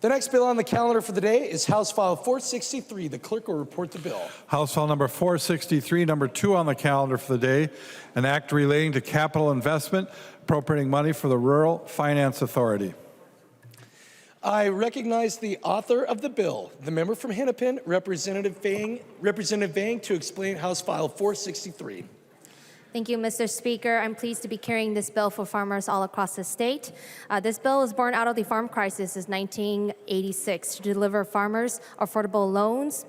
The next bill on the calendar for the day is House File 463. The clerk will report the bill. House File number 463, number 2 on the calendar for the day, an act relating to capital investment, appropriating money for the Rural Finance Authority. I recognize the author of the bill, the member from Hennepin, Representative Vang, to explain House File 463. Thank you, Mr. Speaker. I'm pleased to be carrying this bill for farmers all across the state. This bill was born out of the farm crisis in 1986 to deliver farmers affordable loans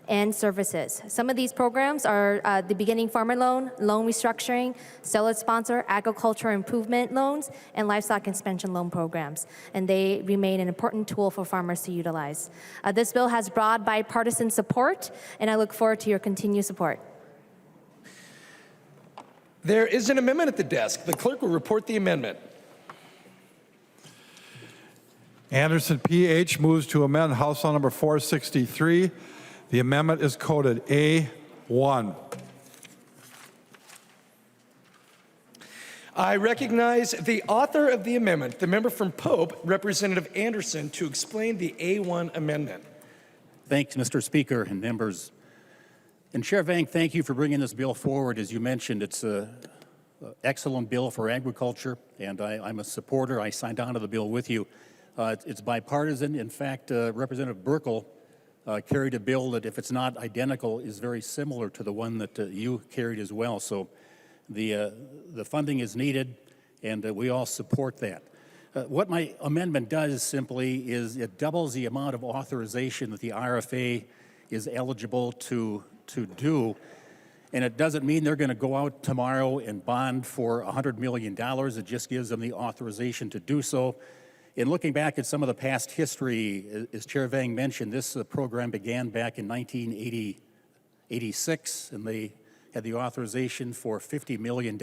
and services. Some of these programs are the beginning farmer loan, loan restructuring, seller sponsor, agriculture improvement loans, and livestock expansion loan programs. And they remain an important tool for farmers to utilize. This bill has broad bipartisan support, and I look forward to your continued support. There is an amendment at the desk. The clerk will report the amendment. Anderson PH moves to amend House File number 463. The amendment is coded A1. I recognize the author of the amendment, the member from Pope, Representative Anderson, to explain the A1 amendment. Thanks, Mr. Speaker and members. And Chair Vang, thank you for bringing this bill forward. As you mentioned, it's an excellent bill for agriculture, and I'm a supporter. I signed on to the bill with you. It's bipartisan. In fact, Representative Burkle carried a bill that, if it's not identical, is very similar to the one that you carried as well. So the funding is needed, and we all support that. What my amendment does simply is it doubles the amount of authorization that the RFA is eligible to do, and it doesn't mean they're going to go out tomorrow and bond for $100 million. It just gives them the authorization to do so. In looking back at some of the past history, as Chair Vang mentioned, this program began back in 1986, and they had the authorization for $50 million.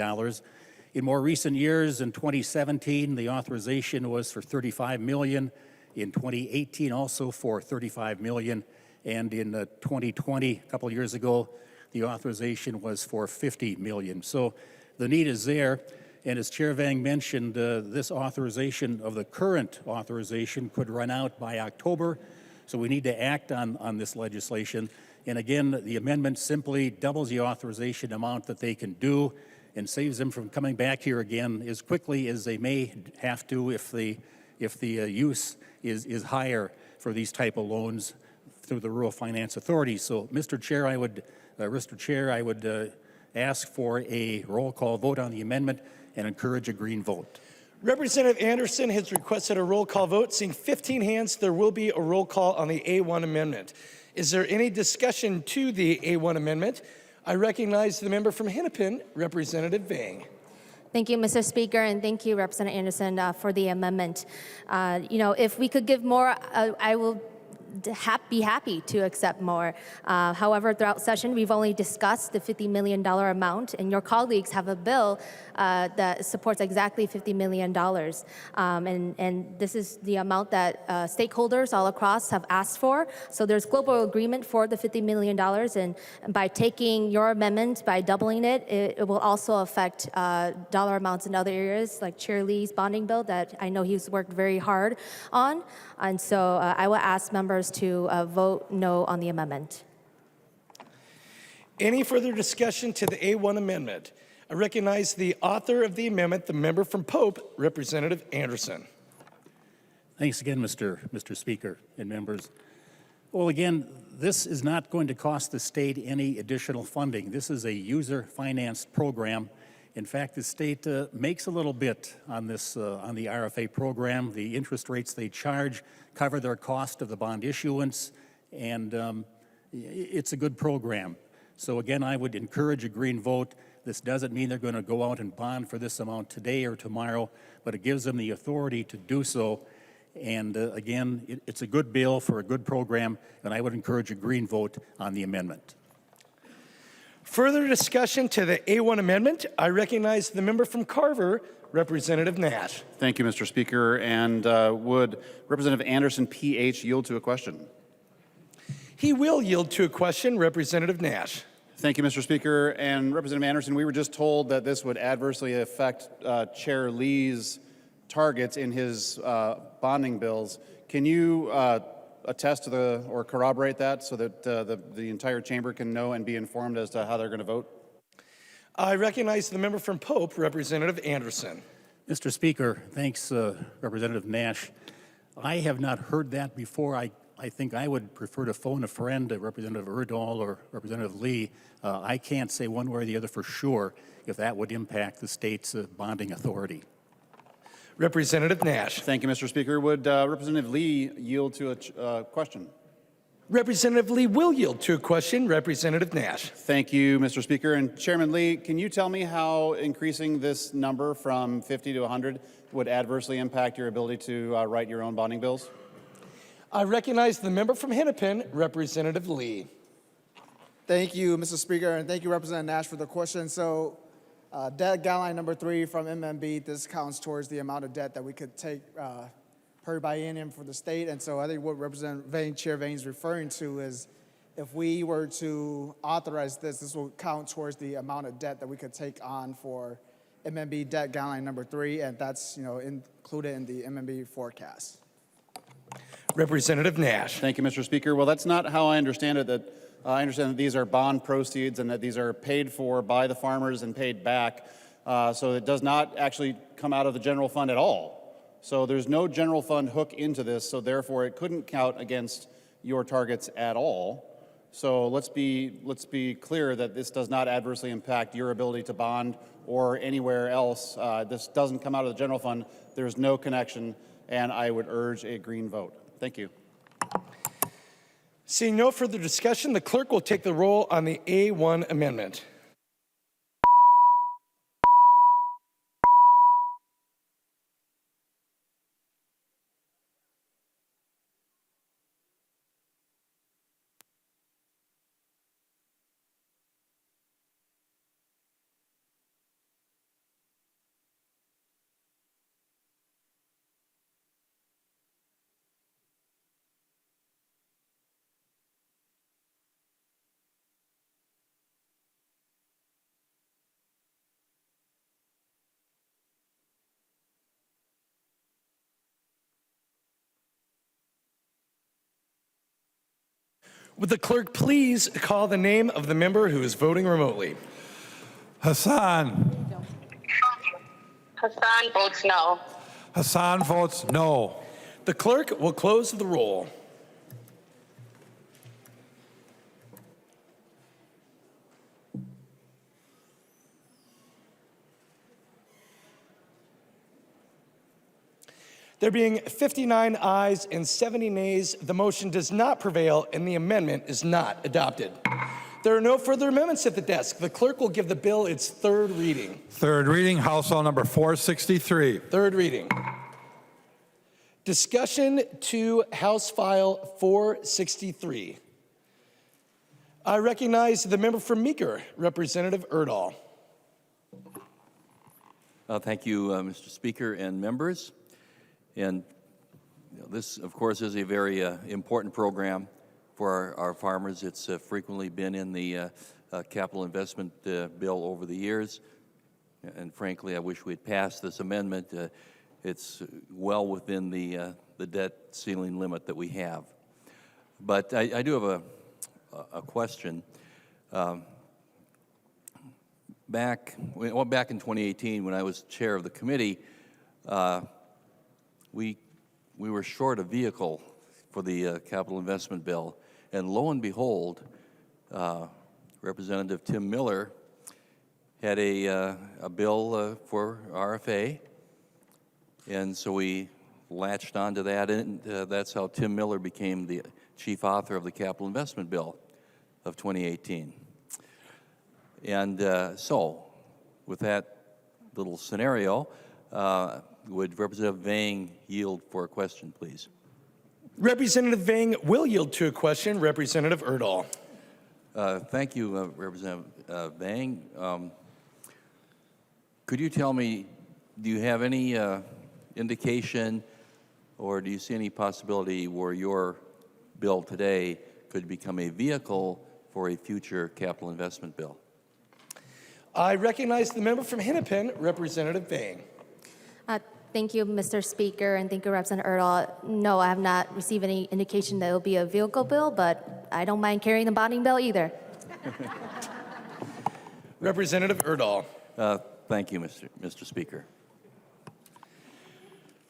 In more recent years, in 2017, the authorization was for $35 million. In 2018, also for $35 million. And in 2020, a couple of years ago, the authorization was for $50 million. So the need is there. And as Chair Vang mentioned, this authorization of the current authorization could run out by October. So we need to act on this legislation. And again, the amendment simply doubles the authorization amount that they can do and saves them from coming back here again as quickly as they may have to if the use is higher for these type of loans through the Rural Finance Authority. So, Mr. Chair, I would ask for a roll call vote on the amendment and encourage a green vote. Representative Anderson has requested a roll call vote. Seeing 15 hands, there will be a roll call on the A1 amendment. Is there any discussion to the A1 amendment? I recognize the member from Hennepin, Representative Vang. Thank you, Mr. Speaker, and thank you, Representative Anderson, for the amendment. If we could give more, I will be happy to accept more. However, throughout session, we've only discussed the $50 million amount, and your colleagues have a bill that supports exactly $50 million. And this is the amount that stakeholders all across have asked for. So there's global agreement for the $50 million, and by taking your amendment, by doubling it, it will also affect dollar amounts in other areas, like Chair Lee's bonding bill that I know he's worked very hard on. And so I will ask members to vote no on the amendment. Any further discussion to the A1 amendment? I recognize the author of the amendment, the member from Pope, Representative Anderson. Thanks again, Mr. Speaker and members. Well, again, this is not going to cost the state any additional funding. This is a user-financed program. In fact, the state makes a little bit on this, on the RFA program. The interest rates they charge cover their cost of the bond issuance, and it's a good program. So again, I would encourage a green vote. This doesn't mean they're going to go out and bond for this amount today or tomorrow, but it gives them the authority to do so. And again, it's a good bill for a good program, and I would encourage a green vote on the amendment. Further discussion to the A1 amendment? I recognize the member from Carver, Representative Nash. Thank you, Mr. Speaker. And would Representative Anderson, PH, yield to a question? He will yield to a question, Representative Nash. Thank you, Mr. Speaker. And Representative Anderson, we were just told that this would adversely affect Chair Lee's targets in his bonding bills. Can you attest to or corroborate that so that the entire chamber can know and be informed as to how they're going to vote? I recognize the member from Pope, Representative Anderson. Mr. Speaker, thanks, Representative Nash. I have not heard that before. I think I would prefer to phone a friend, Representative Erdahl or Representative Lee. I can't say one way or the other for sure if that would impact the state's bonding authority. Representative Nash. Thank you, Mr. Speaker. Would Representative Lee yield to a question? Representative Lee will yield to a question. Representative Nash. Thank you, Mr. Speaker. And Chairman Lee, can you tell me how increasing this number from 50 to 100 would adversely impact your ability to write your own bonding bills? I recognize the member from Hennepin, Representative Lee. Thank you, Mr. Speaker, and thank you, Representative Nash, for the question. So, debt guideline number 3 from MMB, this counts towards the amount of debt that we could take per biennium for the state. And so I think what Representative Vane, Chair Vane is referring to is if we were to authorize this, this will count towards the amount of debt that we could take on for MMB debt guideline number 3, and that's included in the MMB forecast. Representative Nash. Thank you, Mr. Speaker. Well, that's not how I understand it. I understand that these are bond proceeds and that these are paid for by the farmers and paid back. So it does not actually come out of the general fund at all. So there's no general fund hook into this, so therefore it couldn't count against your targets at all. So let's be clear that this does not adversely impact your ability to bond or anywhere else. This doesn't come out of the general fund. There's no connection, and I would urge a green vote. Thank you. Seeing no further discussion, the clerk will take the roll on the A1 amendment. Would the clerk please call the name of the member who is voting remotely? Hassan. Hassan votes no. Hassan votes no. The clerk will close the roll. There being 59 ayes and 70 nays, the motion does not prevail and the amendment is not adopted. There are no further amendments at the desk. The clerk will give the bill its third reading. Third reading, House Bill number 463. Third reading. Discussion to House File 463. I recognize the member from Meeker, Representative Erdahl. Thank you, Mr. Speaker and members. And this, of course, is a very important program for our farmers. It's frequently been in the capital investment bill over the years. And frankly, I wish we had passed this amendment. It's well within the debt ceiling limit that we have. But I do have a question. Back in 2018, when I was chair of the committee, we were short a vehicle for the capital investment bill, and lo and behold, Representative Tim Miller had a bill for RFA, and so we latched onto that, and that's how Tim Miller became the chief author of the capital investment bill of 2018. And so, with that little scenario, would Representative Vang yield for a question, please? Representative Vang will yield to a question. Representative Erdahl. Thank you, Representative Vang. Could you tell me, do you have any indication or do you see any possibility where your bill today could become a vehicle for a future capital investment bill? I recognize the member from Hennepin, Representative Vang. Thank you, Mr. Speaker, and thank you, Representative Erdahl. No, I have not received any indication that it will be a vehicle bill, but I don't mind carrying the bonding bill either. Representative Erdahl. Thank you, Mr. Speaker.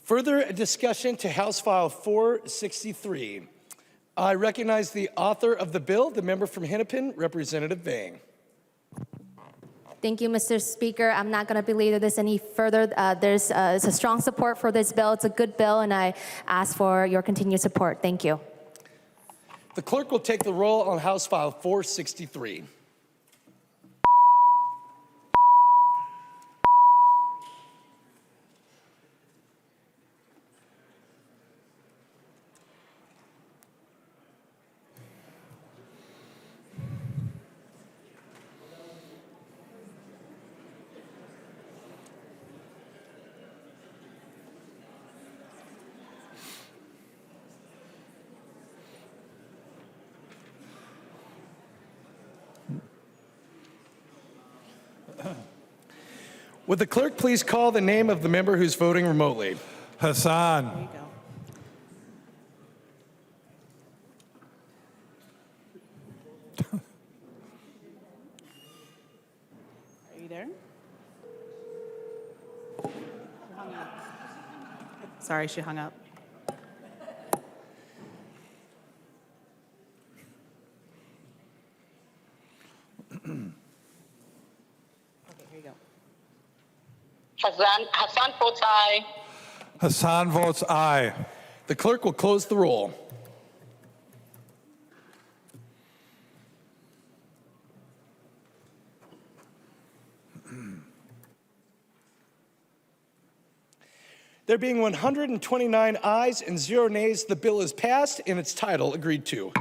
Further discussion to House File 463. I recognize the author of the bill, the member from Hennepin, Representative Vang. Thank you, Mr. Speaker. I'm not going to belabor this any further. There's a strong support for this bill. It's a good bill, and I ask for your continued support. Thank you. The clerk will take the roll on House File 463. Would the clerk please call the name of the member who's voting remotely? Hassan. There you go. Are you there? She hung up. Sorry, she hung up. Okay, here you go. Hassan votes aye. Hassan votes aye. The clerk will close the roll. There being 129 ayes and 0 nays, the bill is passed and its title agreed to.